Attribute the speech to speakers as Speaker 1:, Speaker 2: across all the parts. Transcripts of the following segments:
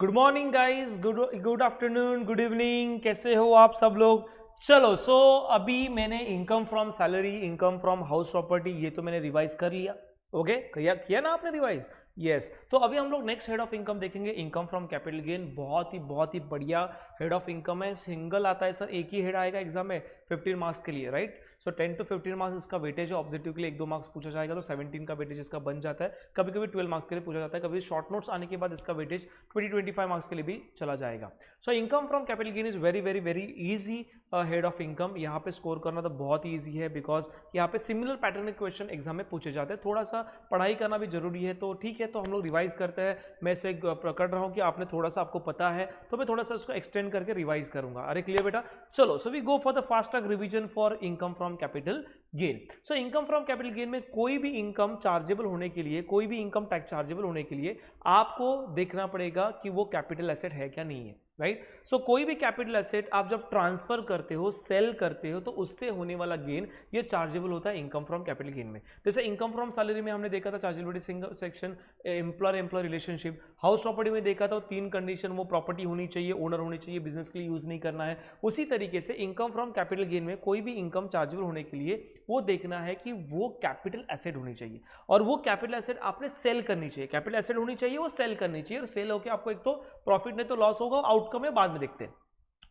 Speaker 1: Good morning guys, good afternoon, good evening, कैसे हो आप सब लोग। चलो अभी मैंने income from salary, income from house property, ये तो मैंने रिवाइज कर लिया। ओके, किया ना आपने रिवाइज? यस। तो अभी हम लोग नेक्स्ट हेड ऑफ इनकम देखेंगे, इनकम फ्रॉम कैपिटल गेन। बहुत ही बढ़िया हेड ऑफ इनकम है। सिंगल आता है सर, एक ही हेड आएगा एग्जाम में 15 मार्क्स के लिए, राइट। सो 10 to 15 मार्क्स इसका वेटेज है। ऑब्जेक्टिव के लिए 1-2 मार्क्स पूछा जाएगा तो 17 का वेटेज इसका बन जाता है। कभी कभी 12 मार्क्स के लिए पूछा जाता है, कभी शॉर्ट नोट्स आने के बाद इसका वेटेज 20-25 मार्क्स के लिए भी चला जाएगा। सो income from capital gain is very very very easy head of income. यहाँ पे स्कोर करना तो बहुत ही ईजी है, बिकॉज यहाँ पे सिमिलर पैटर्न के क्वेश्चन एग्जाम में पूछे जाते हैं। थोड़ा सा पढ़ाई करना भी जरूरी है, तो ठीक है, तो हम लोग रिवाइज करते हैं। मैं इसे कर रहा हूँ कि आपने थोड़ा सा आपको पता है, तो मैं थोड़ा सा उसको एक्सटेंड करके रिवाइज करूंगा। अरे क्लियर बेटा? चलो, so we go for the fast track revision for income from capital gain. So income from capital gain में कोई भी इनकम चार्जेबल होने के लिए, कोई भी इनकम टैक्स चार्जेबल होने के लिए आपको देखना पड़ेगा कि वो कैपिटल एसेट है क्या नहीं है, राइट। सो कोई भी कैपिटल एसेट आप जब ट्रांसफर करते हो, सेल करते हो, तो उससे होने वाला गेन ये चार्जेबल होता है इनकम फ्रॉम कैपिटल गेन में। जैसे इनकम फ्रॉम सैलरी में हमने देखा था chargeability section, employer relationship. House property में देखा था 3 कंडीशन, वो प्रॉपर्टी होनी चाहिए, ओनर होनी चाहिए, बिजनेस के लिए यूज नहीं करना है। उसी तरीके से इनकम फ्रॉम कैपिटल गेन में कोई भी इनकम चार्जेबल होने के लिए वो देखना है कि वो कैपिटल एसेट होनी चाहिए, और वो कैपिटल एसेट आपने सेल करनी चाहिए। कैपिटल एसेट होनी चाहिए, वो सेल करनी चाहिए, और सेल होकर आपको एक तो प्रॉफिट नहीं तो लॉस होगा, आउटकम है बाद में देखते हैं।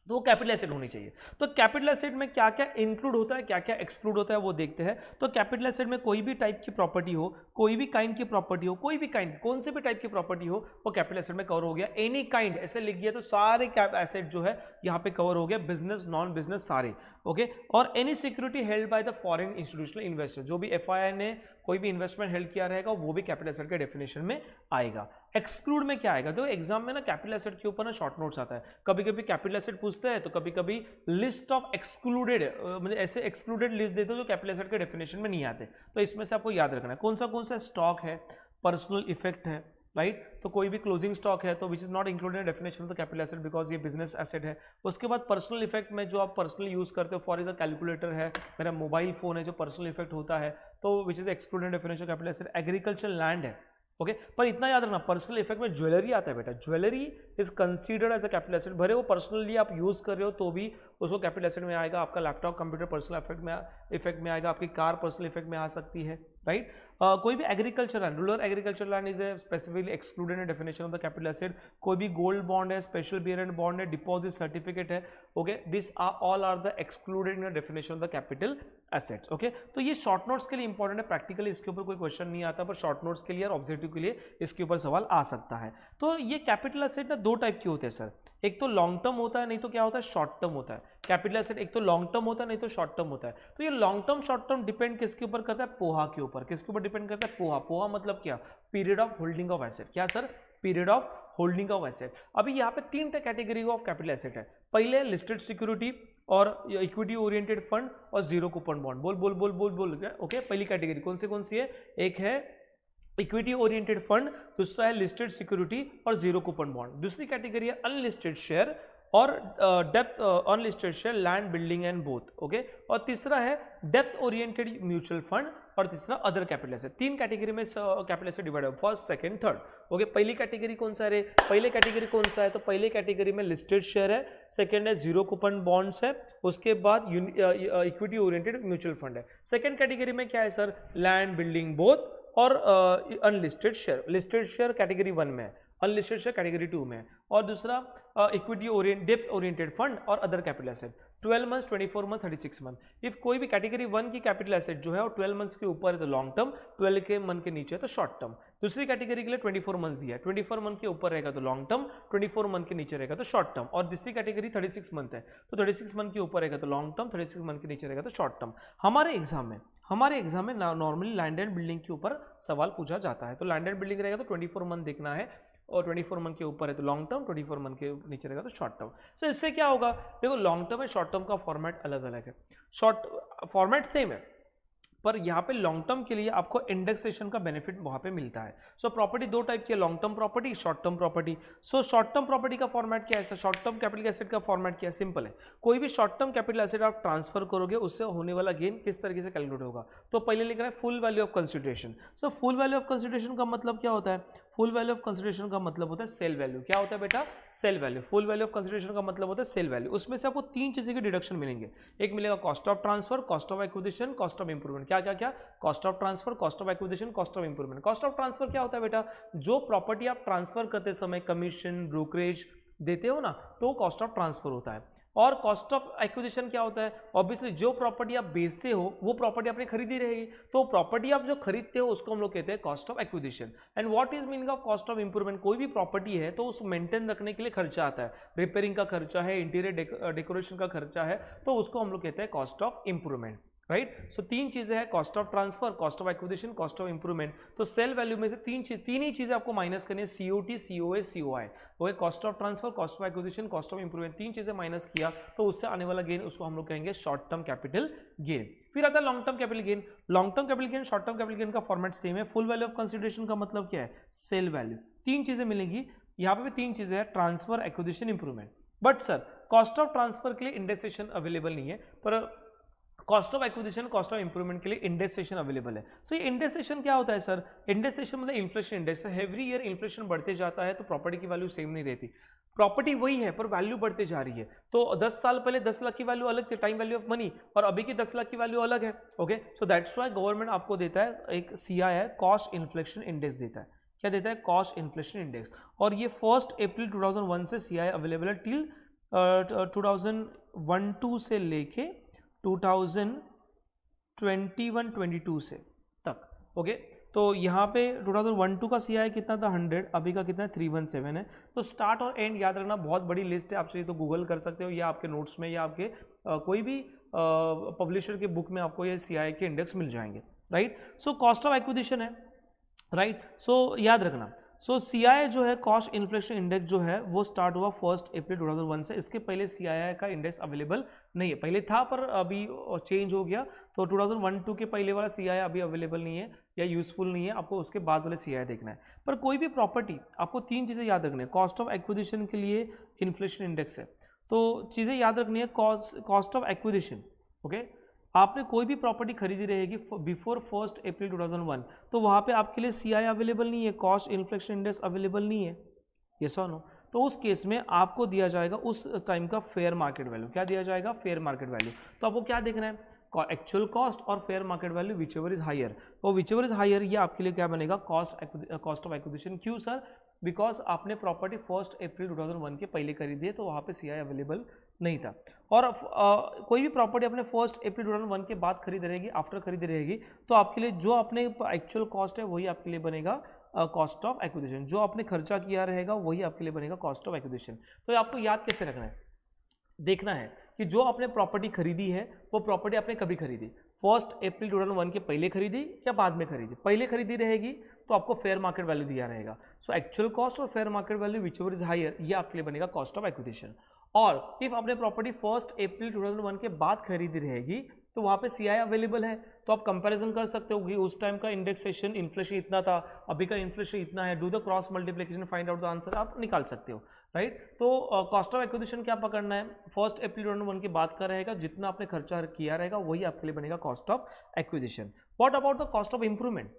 Speaker 1: तो वो कैपिटल एसेट होनी चाहिए। तो कैपिटल एसेट में क्या क्या इंक्लूड होता है, क्या क्या एक्सक्लूड होता है, वो देखते हैं। तो कैपिटल एसेट में कोई भी टाइप की प्रॉपर्टी हो, कोई भी काइंड की प्रॉपर्टी हो, कोई भी काइंड, कौन से भी टाइप की प्रॉपर्टी हो, वो कैपिटल एसेट में कवर हो गया। एनी काइंड ऐसे लिख दिया तो सारे कैप एसेट जो है यहाँ पे कवर हो गया, बिजनेस नॉन बिजनेस सारे। ओके, और any security held by the foreign institutional investor, जो भी एफआईआई ने कोई भी इन्वेस्टमेंट हेल्ड किया रहेगा वो भी कैपिटल एसेट के डेफिनेशन में आएगा। एक्सक्लूड में क्या आएगा? तो एग्जाम में ना कैपिटल एसेट के ऊपर ना शॉर्ट नोट्स आता है। कभी कभी कैपिटल एसेट पूछते हैं, तो कभी कभी लिस्ट ऑफ एक्सक्लूडेड, मतलब ऐसे एक्सक्लूडेड लिस्ट देते हो जो कैपिटल एसेट के डेफिनेशन में नहीं आते। तो इसमें से आपको याद रखना है कौन सा स्टॉक है, पर्सनल इफेक्ट है, राइट। तो कोई भी क्लोजिंग स्टॉक है तो which is not included in definition of the capital asset, because ये बिजनेस एसेट है। उसके बाद पर्सनल इफेक्ट में जो आप पर्सनली यूज करते हो, फॉर एग्जाम्पल कैलकुलेटर है, मेरा मोबाइल फोन है, जो पर्सनल इफेक्ट होता है, तो which is excluded in definition of capital asset. Agriculture land है, ओके। पर इतना याद रखना, पर्सनल इफेक्ट में ज्वेलरी आता है बेटा, jewellery is considered as a capital asset. भरे वो पर्सनली आप यूज कर रहे हो तो भी उसको कैपिटल एसेट में आएगा। आपका लैपटॉप कंप्यूटर पर्सनल इफेक्ट में आएगा, आपकी कार पर्सनल इफेक्ट में आ सकती है, राइट। कोई भी agriculture land, rural agriculture land is specifically excluded in definition of the capital asset. कोई भी गोल्ड बॉन्ड है, स्पेशल बियर बॉन्ड है, डिपॉजिट सर्टिफिकेट है, okay, this all are the excluded in the definition of the capital assets, okay. तो ये short notes के लिए important है, प्रैक्टिकली इसके ऊपर कोई क्वेश्चन नहीं आता, पर शॉर्ट नोट्स के लिए और ऑब्जेक्टिव के लिए इसके ऊपर सवाल आ सकता है। तो ये कैपिटल एसेट ना 2 टाइप के होते हैं सर, एक तो लॉन्ग टर्म होता है, नहीं तो क्या होता है, शॉर्ट टर्म होता है। कैपिटल एसेट एक तो लॉन्ग टर्म होता है, नहीं तो शॉर्ट टर्म होता है। तो ये long term short term depend किसके ऊपर करता है? पोहा के ऊपर। किसके ऊपर डिपेंड करता है? पोहा। पोहा मतलब क्या? Period of holding of asset. क्या sir? Period of holding of asset. अभी यहाँ पे 3 कैटेगरी ऑफ कैपिटल एसेट है। पहले लिस्टेड सिक्योरिटी और इक्विटी ओरिएंटेड फंड और जीरो कूपन बॉन्ड। बोल बोल बोल बोल बोल ओके। पहली कैटेगरी कौन सी है? एक है इक्विटी ओरिएंटेड फंड, दूसरा है लिस्टेड सिक्योरिटी और जीरो कूपन बॉन्ड। दूसरी कैटेगरी है अनलिस्टेड शेयर और depth unlisted share, land, building and both, okay. और तीसरा है डेप्थ ओरिएंटेड म्यूचुअल फंड, और तीसरा अदर कैपिटल एसेट। 3 कैटेगरी में कैपिटल एसेट डिवाइड है, फर्स्ट, सेकंड, थर्ड, ओके। पहली कैटेगरी कौन सा है? पहले कैटेगरी कौन सा है? तो पहले कैटेगरी में लिस्टेड शेयर है, सेकंड है जीरो कूपन बॉन्ड्स है, उसके बाद इक्विटी ओरिएंटेड म्यूचुअल फंड है। सेकंड कैटेगरी में क्या है सर? लैंड, बिल्डिंग, बोथ और unlisted share. Listed share category 1 में है, अनलिस्टेड शेयर कैटेगरी 2 में है, और दूसरा इक्विटी डेप्थ ओरिएंटेड फंड और other capital asset. 12 months, 24 month, 36 month. If कोई भी कैटेगरी 1 की कैपिटल एसेट जो है वो 12 मंथ्स के ऊपर है तो लॉन्ग टर्म, 12 के मंथ के नीचे है तो शॉर्ट टर्म। दूसरी कैटेगरी के लिए 24 मंथ दिया है, 24 मंथ के ऊपर रहेगा तो लॉन्ग टर्म, 24 मंथ के नीचे रहेगा तो शॉर्ट टर्म। और तीसरी कैटेगरी 36 मंथ है, तो 36 मंथ के ऊपर रहेगा तो लॉन्ग टर्म, 36 मंथ के नीचे रहेगा तो शॉर्ट टर्म। हमारे एग्जाम में नॉर्मली लैंड एंड बिल्डिंग के ऊपर सवाल पूछा जाता है। तो लैंड एंड बिल्डिंग रहेगा तो 24 मंथ देखना है, और 24 मंथ के ऊपर है तो लॉन्ग टर्म, 24 मंथ के नीचे रहेगा तो शॉर्ट टर्म। सो इससे क्या होगा? देखो, लॉन्ग टर्म और शॉर्ट टर्म का फॉर्मेट अलग अलग है, शॉर्ट फॉर्मेट सेम है, पर यहाँ पे लॉन्ग टर्म के लिए आपको इंडेक्सेशन का बेनिफिट वहाँ पे मिलता है। सो प्रॉपर्टी दो टाइप की है, long term property, short term property. So short term property का फॉर्मेट क्या है? शॉर्ट टर्म कैपिटल एसेट का फॉर्मेट क्या है? सिंपल है, कोई भी शॉर्ट टर्म कैपिटल एसेट आप ट्रांसफर करोगे उससे होने वाला गेन किस तरीके से कैलकुलेट होगा? तो पहले लिख रहा है full value of consideration. So full value of consideration का मतलब क्या होता है? फुल वैल्यू ऑफ कंसिडरेशन का मतलब होता है सेल वैल्यू। क्या होता है बेटा? Sale value. Full value of consideration का मतलब होता है सेल वैल्यू। उसमें से आपको तीन चीजें के डिडक्शन मिलेंगे। एक मिलेगा cost of transfer, cost of acquisition, cost of improvement. क्या क्या क्या? Cost of transfer, cost of acquisition, cost of improvement. Cost of transfer क्या होता है बेटा? जो प्रॉपर्टी आप ट्रांसफर करते समय कमीशन ब्रोकरेज देते हो ना, तो कॉस्ट ऑफ ट्रांसफर होता है। और कॉस्ट ऑफ एक्विजिशन क्या होता है? ऑब्वियसली जो प्रॉपर्टी आप बेचते हो वो प्रॉपर्टी आपने खरीदी रहेगी, तो प्रॉपर्टी आप जो खरीदते हो उसको हम लोग कहते हैं cost of acquisition. And what is meaning of cost of improvement? कोई भी प्रॉपर्टी है तो उस मेंटेन रखने के लिए खर्चा आता है, रिपेयरिंग का खर्चा है, इंटीरियर डेकोरेशन का खर्चा है, तो उसको हम लोग कहते हैं कॉस्ट ऑफ इंप्रूवमेंट, राइट। सो तीन चीजें हैं, cost of transfer, cost of acquisition, cost of improvement. तो सेल वैल्यू में से तीन ही चीजें आपको माइनस करनी है, सीओटी, सीओए, सीओआई। वो है cost of transfer, cost of acquisition, cost of improvement. तीन चीजें माइनस किया तो उससे आने वाला गेन उसको हम लोग कहेंगे शॉर्ट टर्म कैपिटल गेन। फिर आता है long term capital gain. Long term capital gain, short term capital gain का फॉर्मेट सेम है। फुल वैल्यू ऑफ कंसिडरेशन का मतलब क्या है? Sale value. तीन चीजें मिलेंगी, यहाँ पे भी तीन चीजें हैं, transfer, acquisition, improvement. But sir cost of transfer के लिए इंडेक्सेशन अवेलेबल नहीं है, पर cost of acquisition, cost of improvement के लिए इंडेक्सेशन अवेलेबल है। सो ये इंडेक्सेशन क्या होता है सर? इंडेक्सेशन मतलब इन्फ्लेशन इंडेक्स है। एवरी ईयर इन्फ्लेशन बढ़ते जाता है तो प्रॉपर्टी की वैल्यू सेम नहीं रहती। प्रॉपर्टी वही है पर वैल्यू बढ़ते जा रही है। तो 10 साल पहले 10 लाख की वैल्यू अलग थी, टाइम वैल्यू ऑफ मनी, और अभी की 10 लाख की वैल्यू अलग है। Okay, so that's why government आपको देता है एक सीआई है, कॉस्ट इन्फ्लेशन इंडेक्स देता है। क्या देता है? Cost inflation index. और ये 1 अप्रैल 2001 से सीआई अवेलेबल है टिल 2001-2 से लेके 2021-22 से तक। ओके, तो यहाँ पे 2001-2 का सीआई कितना था? 100। अभी का कितना है? 317 है। तो स्टार्ट और एंड याद रखना, बहुत बड़ी लिस्ट है, आप चाहिए तो गूगल कर सकते हो, या आपके नोट्स में या आपके कोई भी पब्लिशर के बुक में आपको ये सीआई के इंडेक्स मिल जाएंगे, right. So cost of acquisition है, राइट। सो याद रखना, सो सीआई जो है कॉस्ट इन्फ्लेशन इंडेक्स जो है वो स्टार्ट हुआ 1 अप्रैल 2001 से। इसके पहले सीआई का इंडेक्स अवेलेबल नहीं है, पहले था पर अभी चेंज हो गया। तो 2001-2 के पहले वाला सीआई अभी अवेलेबल नहीं है या यूजफुल नहीं है, आपको उसके बाद वाले सीआई देखना है। पर कोई भी प्रॉपर्टी आपको तीन चीज़ें याद रखनी है। कॉस्ट ऑफ एक्विजिशन के लिए इन्फ्लेशन इंडेक्स है, तो चीज़ें याद रखनी है। कॉस्ट ऑफ एक्विजिशन, ओके, आपने कोई भी प्रॉपर्टी खरीदी रहेगी बिफोर 1 अप्रैल 2001, तो वहाँ पे आपके लिए सीआई अवेलेबल नहीं है, कॉस्ट इन्फ्लेशन इंडेक्स अवेलेबल नहीं है, यस और नो। तो उस केस में आपको दिया जाएगा उस टाइम का फेयर मार्केट वैल्यू। क्या दिया जाएगा? Fair market value. तो आपको क्या देखना है? एक्चुअल कॉस्ट और fair market value, whichever is higher. तो विच एवर इज हायर ये आपके लिए क्या बनेगा? Cost of acquisition. क्यों सर? बिकॉज आपने प्रॉपर्टी 1 अप्रैल 2001 के पहले खरीदी है, तो वहाँ पे सीआई अवेलेबल नहीं था। और कोई भी प्रॉपर्टी अपने 1 अप्रैल 2001 के बाद खरीद रहेगी, आफ्टर खरीद रहेगी, तो आपके लिए जो अपने एक्चुअल कॉस्ट है वही आपके लिए बनेगा कॉस्ट ऑफ एक्विजिशन। जो आपने खर्चा किया रहेगा वही आपके लिए बनेगा कॉस्ट ऑफ एक्विजिशन। तो आपको याद कैसे रखना है? देखना है कि जो आपने प्रॉपर्टी खरीदी है वो प्रॉपर्टी आपने कभी खरीदी, 1 अप्रैल 2001 के पहले खरीदी या बाद में खरीदी। पहले खरीदी रहेगी तो आपको फेयर मार्केट वैल्यू दिया रहेगा। सो एक्चुअल कॉस्ट और fair market value whichever is higher ये आपके लिए बनेगा कॉस्ट ऑफ एक्विजिशन। और इफ आपने प्रॉपर्टी 1 अप्रैल 2001 के बाद खरीदी रहेगी तो वहाँ पे सीआई अवेलेबल है, तो आप कंपैरिजन कर सकते हो कि उस टाइम का इंडेक्सेशन इन्फ्लेशन इतना था, अभी का इन्फ्लेशन इतना है, do the cross multiplication, find out the answer, आप निकाल सकते हो, राइट। तो कॉस्ट ऑफ एक्विजिशन क्या पकड़ना है? 1 अप्रैल 2001 के बाद का रहेगा, जितना आपने खर्चा किया रहेगा वही आपके लिए बनेगा cost of acquisition. What about the cost of improvement?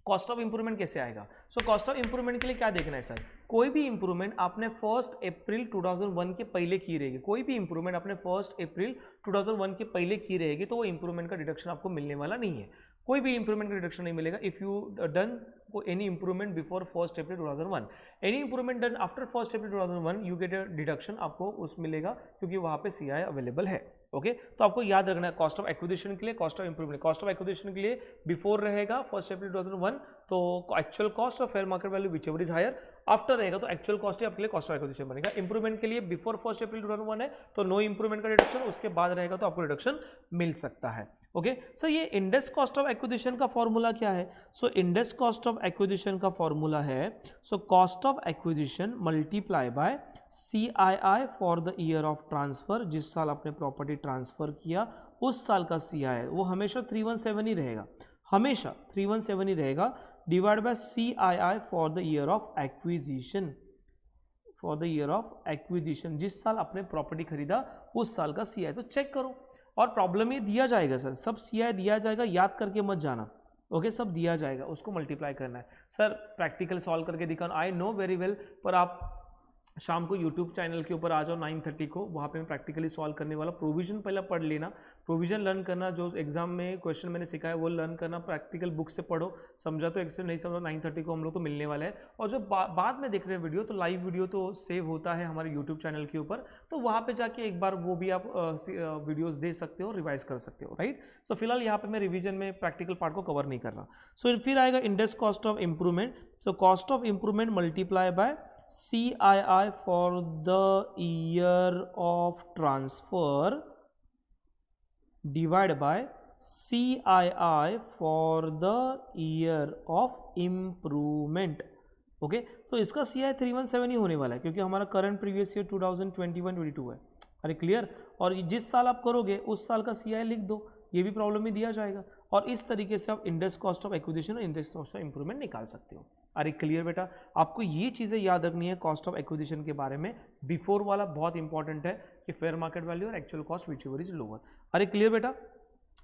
Speaker 1: Cost of improvement कैसे आएगा? सो कॉस्ट ऑफ इंप्रूवमेंट के लिए क्या देखना है सर? कोई भी इंप्रूवमेंट आपने 1 अप्रैल 2001 के पहले की रहेगी, कोई भी इंप्रूवमेंट आपने 1 अप्रैल 2001 के पहले की रहेगी, तो वो इंप्रूवमेंट का डिडक्शन आपको मिलने वाला नहीं है। कोई भी इंप्रूवमेंट का डिडक्शन नहीं मिलेगा if you done any improvement before 1 April 2001. Any improvement done after 1 April 2001 you get a deduction, आपको उस मिलेगा क्योंकि वहाँ पे CI अवेलेबल है। ओके, तो आपको याद रखना है कॉस्ट ऑफ एक्विजिशन के लिए, cost of improvement. Cost of acquisition के लिए बिफोर रहेगा 1 अप्रैल 2001, तो एक्चुअल कॉस्ट और fair market value whichever is higher. After रहेगा तो एक्चुअल कॉस्ट ही आपके लिए कॉस्ट ऑफ एक्विजिशन बनेगा। इंप्रूवमेंट के लिए बिफोर 1 अप्रैल 2001 है तो नो इंप्रूवमेंट का डिडक्शन, उसके बाद रहेगा तो आपको डिडक्शन मिल सकता है। ओके सर, ये इंडेक्स कॉस्ट ऑफ एक्विजिशन का फॉर्मूला क्या है? So index cost of acquisition का फॉर्मूला है so cost of acquisition multiply by CII for the year of transfer, जिस साल आपने प्रॉपर्टी ट्रांसफर किया उस साल का सी आई वो हमेशा 317 ही रहेगा, हमेशा 317 ही रहेगा, divide by C I I for the year of acquisition, for the year of acquisition, जिस साल आपने प्रॉपर्टी खरीदा उस साल का सी आई। तो चेक करो, और प्रॉब्लम ये दिया जाएगा सर, सब सी आई दिया जाएगा, याद करके मत जाना, ओके सब दिया जाएगा, उसको मल्टीप्लाई करना है। सर प्रैक्टिकल सॉल्व करके दिखाना, आई नो वेरी वेल, पर आप शाम को यूट्यूब चैनल के ऊपर आ जाओ 9:30 को, वहाँ पे मैं प्रैक्टिकली सॉल्व करने वाला। प्रोविजन पहले पढ़ लेना, प्रोविजन लर्न करना, जो एग्जाम में क्वेश्चन मैंने सिखाया वो लर्न करना, प्रैक्टिकल बुक से पढ़ो, समझा तो एक्सेल, नहीं समझा 9:30 को हम लोग को मिलने वाला है। और जो बाद में देख रहे हैं वीडियो, तो लाइव वीडियो तो सेव होता है हमारे यूट्यूब चैनल के ऊपर, तो वहाँ पर जाके एक बार वो भी आप वीडियोज़ दे सकते हो, रिवाइज कर सकते हो, राइट। सो फिलहाल यहाँ पर मैं रिविजन में प्रैक्टिकल पार्ट को कवर नहीं कर रहा। सो फिर आएगा index cost of improvement, so cost of improvement multiply by CII for the year of transfer divided by CII for the year of improvement, okay. तो इसका CI 317 ही होने वाला है, क्योंकि हमारा करंट प्रीवियस ईयर 2021-22 है। अरे क्लियर, और जिस साल आप करोगे उस साल का CI लिख दो, ये भी प्रॉब्लम में दिया जाएगा, और इस तरीके से आप इंडेक्स कॉस्ट ऑफ एक्विजिशन और इंडेक्स कॉस्ट ऑफ इंप्रूवमेंट निकाल सकते हो। अरे क्लियर बेटा, आपको ये चीज़ें याद रखनी है कॉस्ट ऑफ एक्विजिशन के बारे में। बिफोर वाला बहुत इंपॉर्टेंट है कि फेयर मार्केट वैल्यू और actual cost whichever is lower. अरे क्लियर बेटा,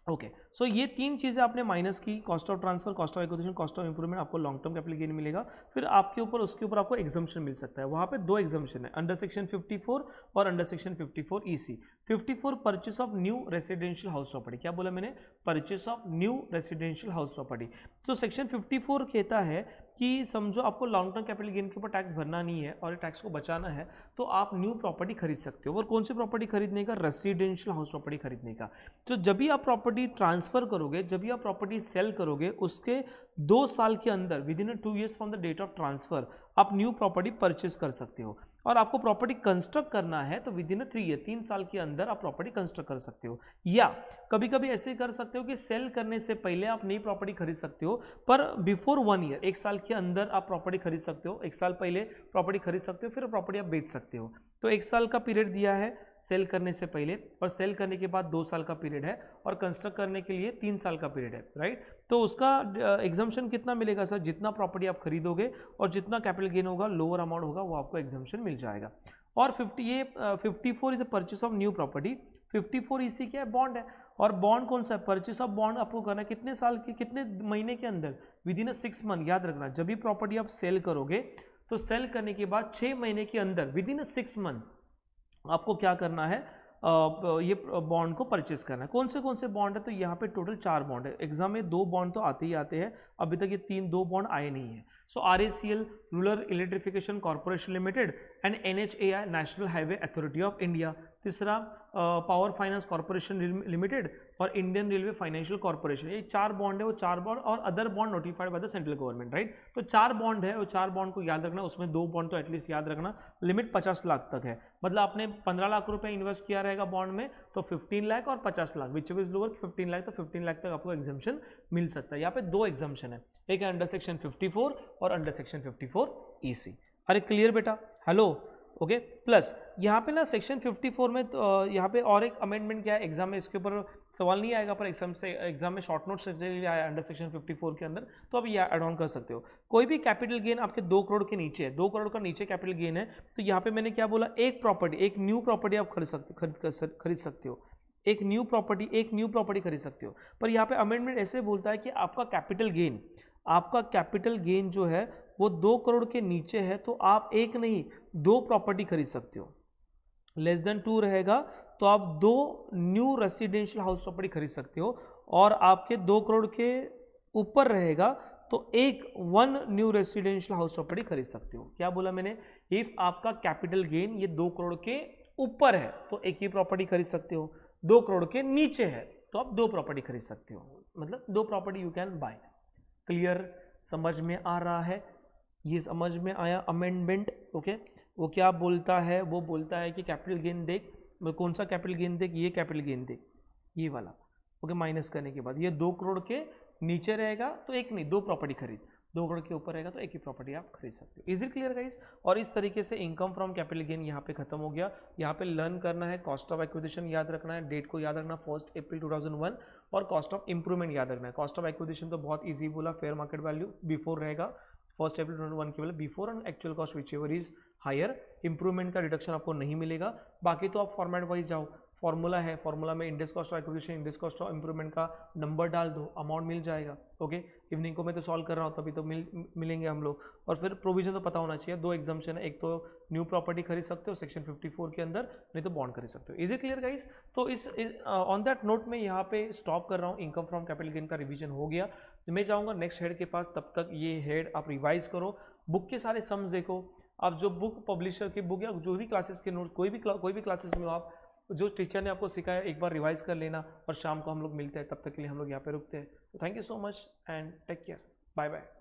Speaker 1: ओके। सो ये तीन चीज़ें आपने माइनस की, cost of transfer, cost of acquisition, cost of improvement, आपको लॉन्ग टर्म कैपिटल गेन मिलेगा। फिर आपके ऊपर उसके ऊपर आपको एग्जम्पशन मिल सकता है, वहाँ पे दो एग्जम्पशन है, अंडर सेक्शन 54 और under section 54 EC। 54 purchase of new residential house property, क्या बोला मैंने, purchase of new residential house property. तो सेक्शन 54 कहता है कि समझो आपको लॉन्ग टर्म कैपिटल गेन के ऊपर टैक्स भरना नहीं है और टैक्स को बचाना है, तो आप न्यू प्रॉपर्टी खरीद सकते हो। और कौन सी प्रॉपर्टी खरीदने का, रेसिडेंशियल हाउस प्रॉपर्टी खरीदने का। तो जब भी आप प्रॉपर्टी ट्रांसफर करोगे, जब भी आप प्रॉपर्टी सेल करोगे, उसके 2 साल के अंदर, within 2 years from the date of transfer, आप न्यू प्रॉपर्टी परचेस कर सकते हो। और आपको प्रॉपर्टी कंस्ट्रक्ट करना है तो विद इन 3 year 3 साल के अंदर आप प्रॉपर्टी कंस्ट्रक्ट कर सकते हो। या कभी कभी ऐसे कर सकते हो कि सेल करने से पहले आप नई प्रॉपर्टी खरीद सकते हो, पर बिफोर 1 year 1 साल के अंदर आप प्रॉपर्टी खरीद सकते हो, 1 साल पहले प्रॉपर्टी खरीद सकते हो, फिर प्रॉपर्टी आप बेच सकते हो। तो 1 साल का पीरियड दिया है सेल करने से पहले, और सेल करने के बाद 2 साल का पीरियड है, और कंस्ट्रक्ट करने के लिए 3 साल का पीरियड है, राइट। तो उसका एग्जम्पशन कितना मिलेगा सर, जितना प्रॉपर्टी आप खरीदोगे और जितना कैपिटल गेन होगा, लोअर अमाउंट होगा, वो आपको एग्जम्पशन मिल जाएगा। और 54 is a purchase of new property, 54 EC क्या है, बॉन्ड है। और बॉन्ड कौन सा है, परचेस ऑफ बॉन्ड आपको करना है कितने साल के, कितने महीने के अंदर, विद इन 6 month। याद रखना, जब भी प्रॉपर्टी आप सेल करोगे तो सेल करने के बाद 6 महीने के अंदर, विद इन 6 month, आपको क्या करना है, ये बॉन्ड को परचेस करना है। कौन से बॉन्ड है, तो यहाँ पे टोटल 4 बॉन्ड है। एग्जाम में 2 बॉन्ड तो आते ही आते हैं, अभी तक ये 2 बॉन्ड आए नहीं है। सो RACL, rural electrification corporation limited, and NHAI, national highway authority of India. तीसरा पावर फाइनेंस कॉर्पोरेशन लिमिटेड और इंडियन रेलवे फाइनेंशियल कॉर्पोरेशन। ये 4 बॉन्ड है, वो 4 बॉन्ड, और other bond notified by the central government, right. तो 4 बॉन्ड है, वो 4 bond को याद रखना, उसमें 2 बॉन्ड तो एटलीस्ट याद रखना। लिमिट 50 लाख तक है, मतलब आपने 15 लाख रुपए इन्वेस्ट किया रहेगा बॉन्ड में, तो 15 लाख और 50 lakh, which is lower 15 lakh, तो 15 लाख तक आपको एग्जम्पशन मिल सकता है। यहाँ पे 2 एग्जम्पशन है, एक है अंडर सेक्शन 54 और अंडर सेक्शन 54 EC। अरे क्लियर बेटा, हेलो, ओके। प्लस यहाँ पे ना सेक्शन 54 में तो यहाँ पे और एक अमेंडमेंट क्या है, एग्जाम में इसके ऊपर सवाल नहीं आएगा, पर एग्जाम में शॉर्ट नोट्स आया अंडर सेक्शन 54 के अंदर, तो आप ये ऐड ऑन कर सकते हो। कोई भी कैपिटल गेन आपके 2 करोड़ के नीचे है, 2 करोड़ का नीचे कैपिटल गेन है, तो यहाँ पे मैंने क्या बोला, एक प्रॉपर्टी, एक न्यू प्रॉपर्टी आप खरीद सकते हो, एक न्यू प्रॉपर्टी खरीद सकते हो। पर यहाँ पे अमेंडमेंट ऐसे बोलता है कि आपका कैपिटल गेन जो है वो 2 करोड़ के नीचे है, तो आप एक नहीं 2 प्रॉपर्टी खरीद सकते हो। लेस देन 2 रहेगा तो आप 2 न्यू रेसिडेंशियल हाउस प्रॉपर्टी खरीद सकते हो, और आपके 2 करोड़ के ऊपर रहेगा तो 1 न्यू रेसिडेंशियल हाउस प्रॉपर्टी खरीद सकते हो। क्या बोला मैंने, इफ आपका कैपिटल गेन ये 2 करोड़ के ऊपर है तो एक ही प्रॉपर्टी खरीद सकते हो, 2 करोड़ के नीचे है तो आप 2 प्रॉपर्टी खरीद सकते हो, मतलब 2 property you can buy. Clear, समझ में आ रहा है, ये समझ में आया अमेंडमेंट, ओके। वो क्या बोलता है, वो बोलता है कि कैपिटल गेन देख, कौन सा कैपिटल गेन देख, ये कैपिटल गेन देख, ये वाला, ओके। माइनस करने के बाद ये 2 करोड़ के नीचे रहेगा तो एक नहीं 2 प्रॉपर्टी खरीद, 2 करोड़ के ऊपर रहेगा तो एक ही प्रॉपर्टी आप खरीद सकते हो। Is it clear guys? और इस तरीके से इनकम फ्रॉम कैपिटल गेन यहाँ पे खत्म हो गया। यहाँ पे लर्न करना है, कॉस्ट ऑफ एक्विजिशन याद रखना है, डेट को याद रखना 1 अप्रैल 2001, और कॉस्ट ऑफ इंप्रूवमेंट याद रखना है। कॉस्ट ऑफ एक्विजिशन तो बहुत ईजी बोला, फेयर मार्केट वैल्यू बिफोर रहेगा 1 अप्रैल 2001 केवल before, and actual cost whichever is higher. Improvement का रिडक्शन आपको नहीं मिलेगा। बाकी तो आप फॉर्मेट वाइज जाओ, फॉर्मूला है, फॉर्मूला में index cost of acquisition, index cost of improvement का नंबर डाल दो, अमाउंट मिल जाएगा। ओके, इवनिंग को मैं तो सॉल्व कर रहा हूँ, तभी तो मिलेंगे हम लोग। और फिर प्रोविजन तो पता होना चाहिए, 2 एग्जाम्पशन है, एक तो न्यू प्रॉपर्टी खरीद सकते हो सेक्शन 54 के अंदर, नहीं तो बॉन्ड खरीद सकते हो। Is it clear guys? तो इस ऑन दैट नोट में यहाँ पे स्टॉप कर रहा हूँ। इनकम फ्रॉम कैपिटल गेन का रिवीजन हो गया। मैं जाऊँगा नेक्स्ट हेड के पास, तब तक ये हेड आप रिवाइज करो, बुक के सारे सम्स देखो। आप जो बुक पब्लिशर की बुक या जो भी क्लासेस के नोट, कोई भी क्लासेस में हो आप, जो टीचर ने आपको सिखाया एक बार रिवाइज कर लेना, और शाम को हम लोग मिलते हैं। तब तक के लिए हम लोग यहाँ पे रुकते हैं। तो thank you so much and take care, bye bye.